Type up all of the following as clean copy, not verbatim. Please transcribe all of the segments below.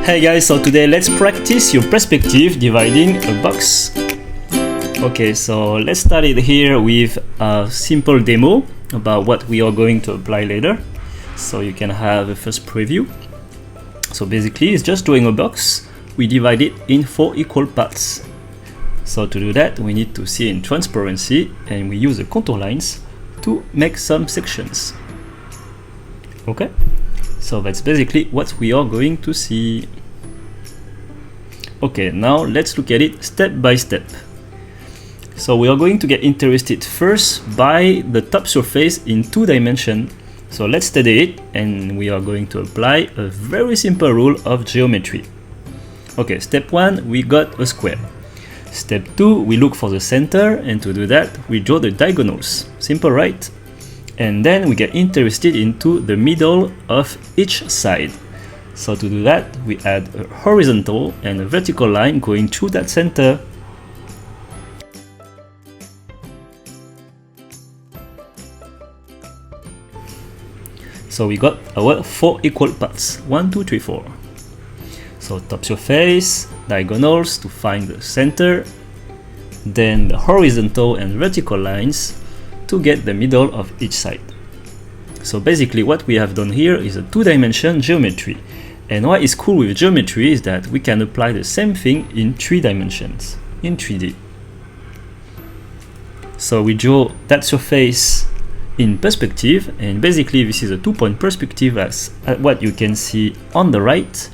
Hey guys, so today let's practice your perspective dividing a box. Okay, so let's start it here with a simple demo about what we are going to apply later, so you can have a first preview. So basically it's just drawing a box. We divide it in 4 equal parts. So to do that we need to see in transparency, and we use the contour lines to make some sections. Okay, so that's basically what we are going to see. Okay, now let's look at it step by step. So we are going to get interested first by the top surface in 2 dimensions. So let's study it, and we are going to apply a very simple rule of geometry. Okay, step 1, we got a square. Step 2, we look for the center, and to do that we draw the diagonals. Simple, right? And then we get interested into the middle of each side. So to do that we add a horizontal and a vertical line going through that center. So we got our 4 equal parts, 1, 2, 3, 4. So top surface, diagonals to find the center, then the horizontal and vertical lines to get the middle of each side. So basically what we have done here is a 2-dimension geometry. And what is cool with geometry is that we can apply the same thing in 3 dimensions, in 3D. So we draw that surface in perspective, and basically this is a 2-point perspective as what you can see on the right.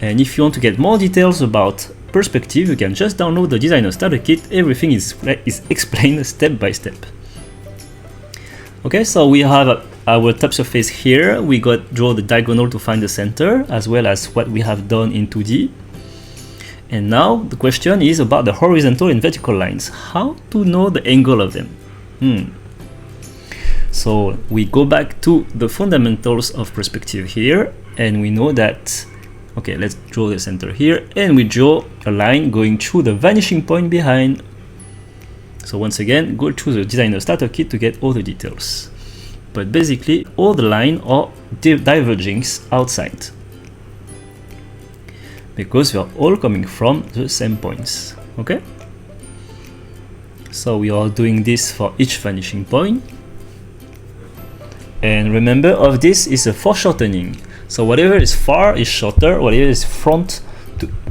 And if you want to get more details about perspective, you can just download the designer starter kit. Everything is explained step by step. Okay, so we have our top surface here. We draw the diagonal to find the center, as well as what we have done in 2D. And now the question is about the horizontal and vertical lines. How to know the angle of them? So we go back to the fundamentals of perspective here, and we know that, okay, let's draw the center here, and we draw a line going through the vanishing point behind. So once again, go through the designer starter kit to get all the details. But basically all the lines are diverging outside, because we are all coming from the same points. Okay, so we are doing this for each vanishing point. And remember, of this is a foreshortening. So whatever is far is shorter, whatever is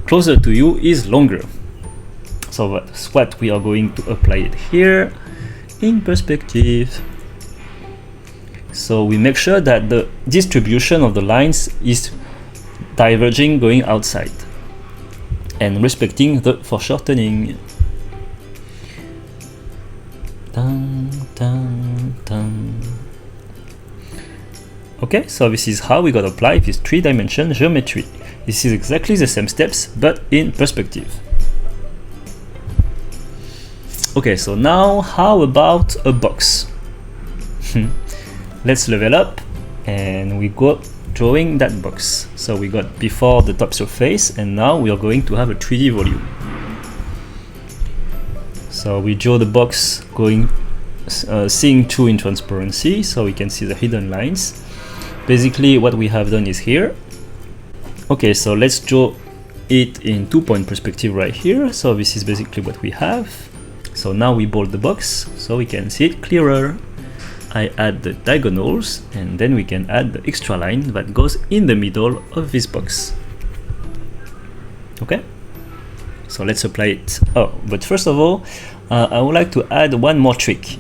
closer to you is longer. So that's what we are going to apply it here in perspective. So we make sure that the distribution of the lines is diverging going outside and respecting the foreshortening. Dun, dun, dun. Okay, so this is how we got to apply this 3-dimension geometry. This is exactly the same steps, but in perspective. Okay, so now how about a box? Let's level up, and we go drawing that box. So we got before the top surface, and now we are going to have a 3D volume. So we draw the box going seeing through in transparency, so we can see the hidden lines. Basically what we have done is here. Okay, so let's draw it in 2-point perspective right here. So this is basically what we have. So now we bold the box so we can see it clearer. I add the diagonals, and then we can add the extra line that goes in the middle of this box. Okay, so let's apply it. Oh, but first of all, I would like to add one more trick.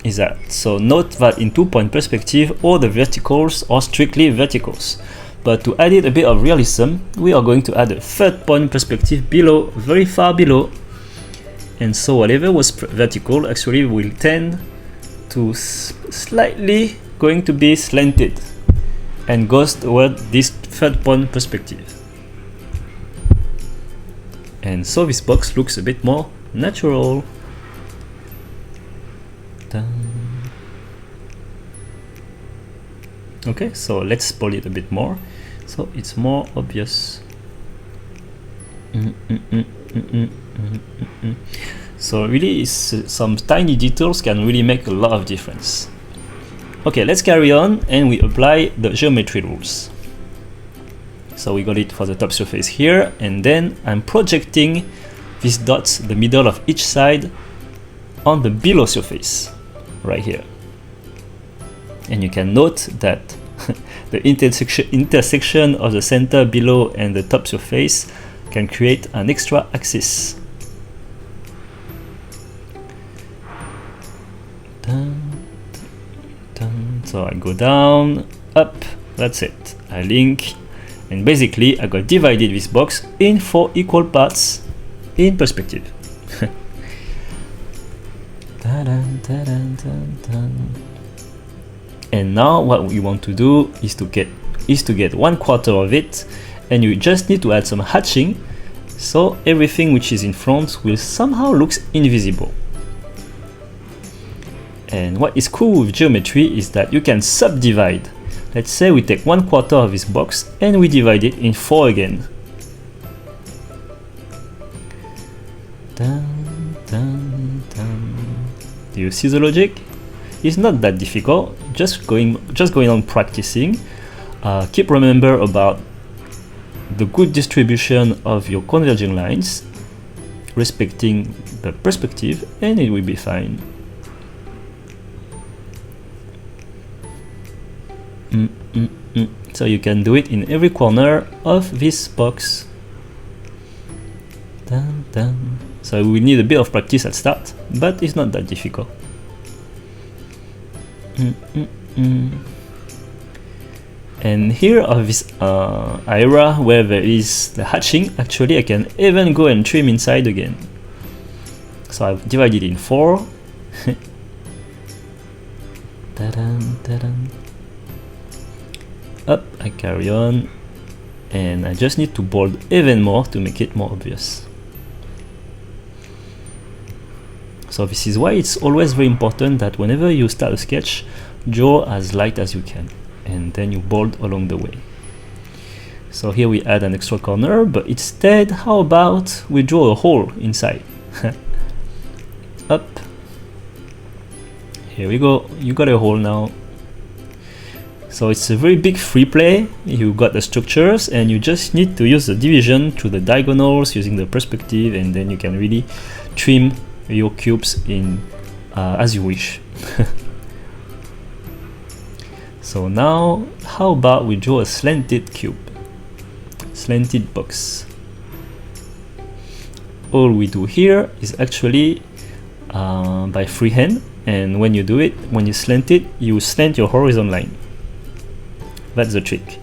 Is that, so note that in 2-point perspective all the verticals are strictly verticals, but to add it a bit of realism, we are going to add a 3rd-point perspective below, very far below, and so whatever was vertical actually will tend to slightly going to be slanted and goes toward this 3rd-point perspective, and so this box looks a bit more natural. Okay, so let's pull it a bit more so it's more obvious. So really some tiny details can really make a lot of difference. Okay, let's carry on and we apply the geometry rules. So we got it for the top surface here, and then I'm projecting these dots, the middle of each side, on the below surface, right here. And you can note that the intersection of the center below and the top surface can create an extra axis. So I go down, up, that's it. I link, and basically I got divided this box in 4 equal parts in perspective. And now what we want to do is to get 1/4 of it, and you just need to add some hatching, so everything which is in front will somehow look invisible. And what is cool with geometry is that you can subdivide. Let's say we take 1/4 of this box and we divide it in 4 again. Do you see the logic? It's not that difficult. Just going on practicing. Keep remember about the good distribution of your converging lines, respecting the perspective, and it will be fine. So you can do it in every corner of this box. So we need a bit of practice at start, but it's not that difficult. And here of this area where there is the hatching, actually I can even go and trim inside again. So I've divided in 4. Up, I carry on, and I just need to bold even more to make it more obvious. So this is why it's always very important that whenever you start a sketch, draw as light as you can, and then you bold along the way. So here we add an extra corner, but instead, how about we draw a hole inside? Up. Here we go, you got a hole now. So it's a very big free play. You got the structures and you just need to use the division through the diagonals using the perspective, and then you can really trim your cubes in as you wish. So now how about we draw a slanted cube, slanted box. All we do here is actually by freehand, and when you do it, when you slant it, you slant your horizon line. That's the trick.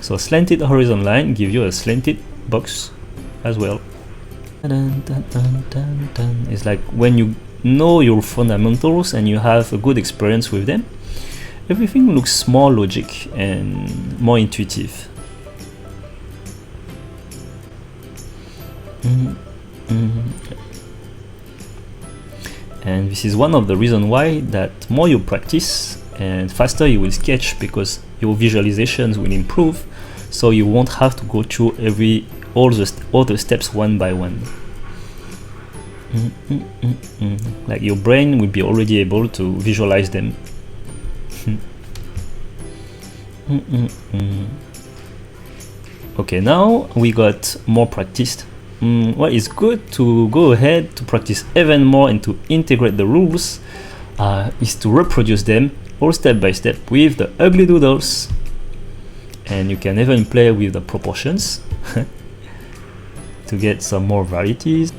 So slanted horizon line give you a slanted box as well. It's like when you know your fundamentals and you have a good experience with them, everything looks more logic and more intuitive. And this is one of the reasons why that more you practice and faster you will sketch, because your visualizations will improve, so you won't have to go through all the steps one by one. Like your brain will be already able to visualize them. Okay, now we got more practiced. What is good to go ahead to practice even more and to integrate the rules is to reproduce them all step by step with the ugly doodles, and you can even play with the proportions to get some more varieties.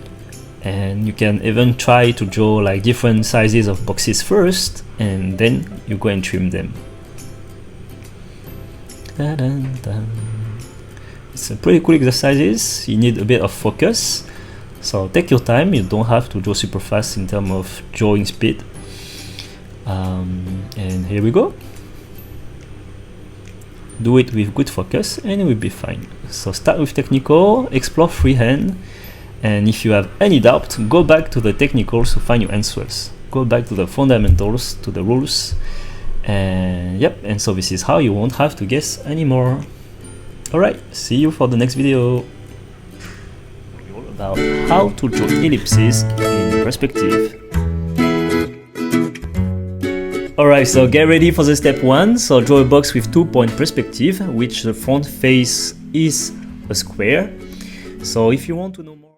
And you can even try to draw like different sizes of boxes first, and then you go and trim them. It's a pretty cool exercises. You need a bit of focus, so take your time. You don't have to draw super fast in terms of drawing speed. And here we go. Do it with good focus and it will be fine. So start with technical, explore freehand, and if you have any doubt, go back to the technicals to find your answers. Go back to the fundamentals, to the rules, and yep, and so this is how you won't have to guess anymore. Alright, see you for the next video. All about how to draw ellipses in perspective. Alright, so get ready for the step 1. So draw a box with 2-point perspective, which the front face is a square. So if you want to know more